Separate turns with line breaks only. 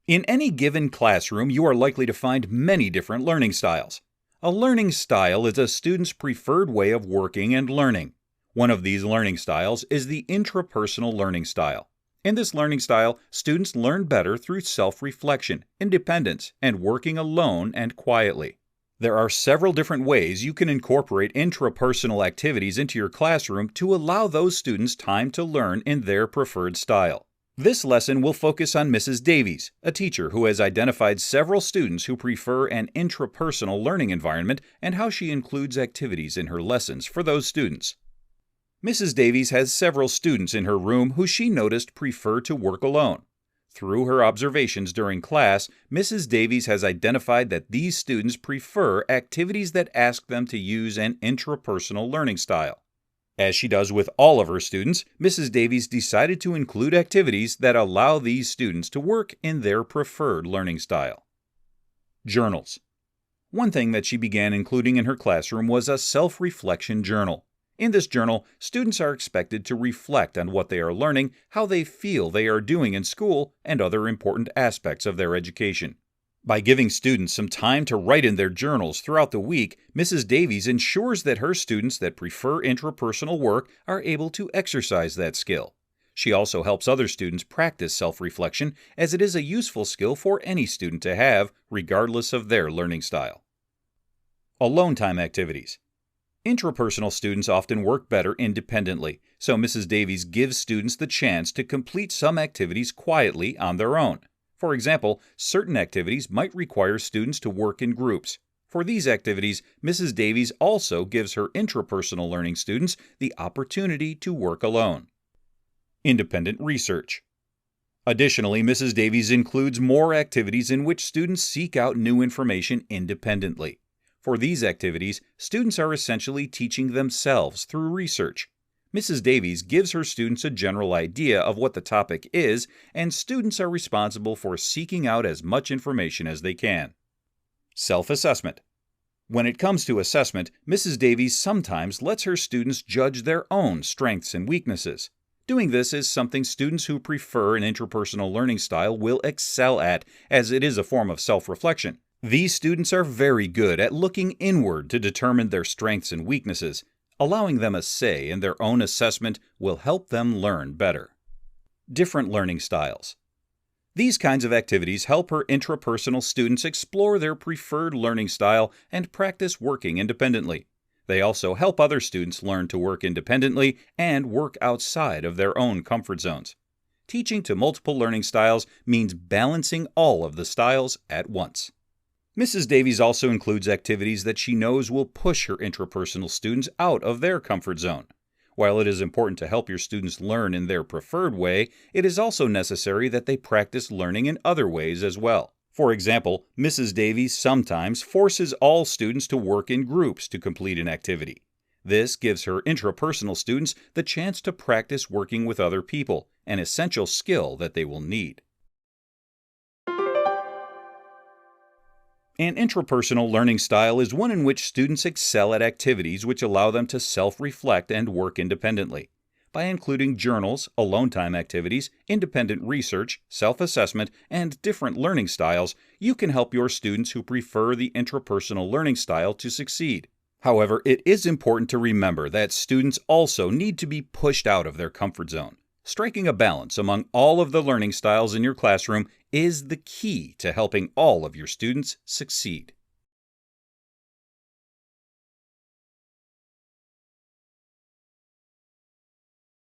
In any given classroom, you are likely to find many different learning styles. A learning style is a student's preferred way of working and learning. One of these learning styles is the intrapersonal learning style. In this learning style, students learn better through self-reflection, independence, and working alone and quietly. There are several different ways you can incorporate intrapersonal activities into your classroom to allow those students time to learn in their preferred style. This lesson will focus on Mrs. Davies, a teacher who has identified several students who prefer an intrapersonal learning environment and how she includes activities in her lessons for those students. Mrs. Davies has several students in her room who she noticed prefer to work alone. Through her observations during class, Mrs. Davies has identified that these students prefer activities that ask them to use an intrapersonal learning style. As she does with all of her students, Mrs. Davies decided to include activities that allow these students to work in their preferred learning style. Journals. One thing that she began including in her classroom was a self-reflection journal. In this journal, students are expected to reflect on what they are learning, how they feel they are doing in school, and other important aspects of their education. By giving students some time to write in their journals throughout the week, Mrs. Davies ensures that her students that prefer intrapersonal work are able to exercise that skill. She also helps other students practice self-reflection, as it is a useful skill for any student to have, regardless of their learning style. Alone time activities. Intrapersonal students often work better independently, so Mrs. Davies gives students the chance to complete some activities quietly on their own. For example, certain activities might require students to work in groups. For these activities, Mrs. Davies also gives her intrapersonal learning students the opportunity to work alone. Independent research. Additionally, Mrs. Davies includes more activities in which students seek out new information independently. For these activities, students are essentially teaching themselves through research. Mrs. Davies gives her students a general idea of what the topic is, and students are responsible for seeking out as much information as they can. Self-assessment. When it comes to assessment, Mrs. Davies sometimes lets her students judge their own strengths and weaknesses. Doing this is something students who prefer an intrapersonal learning style will excel at, as it is a form of self-reflection. These students are very good at looking inward to determine their strengths and weaknesses. Allowing them a say in their own assessment will help them learn better. Different learning styles. These kinds of activities help her intrapersonal students explore their preferred learning style and practice working independently. They also help other students learn to work independently and work outside of their own comfort zones. Teaching to multiple learning styles means balancing all of the styles at once. Mrs. Davies also includes activities that she knows will push her intrapersonal students out of their comfort zone. While it is important to help your students learn in their preferred way, it is also necessary that they practice learning in other ways as well. For example, Mrs. Davies sometimes forces all students to work in groups to complete an activity. This gives her intrapersonal students the chance to practice working with other people, an essential skill that they will need. An intrapersonal learning style is one in which students excel at activities which allow them to self-reflect and work independently. By including journals, alone time activities, independent research, self-assessment, and different learning styles, you can help your students who prefer the intrapersonal learning style to succeed. However, it is important to remember that students also need to be pushed out of their comfort zone. Striking a balance among all of the learning styles in your classroom is the key to helping all of your students succeed.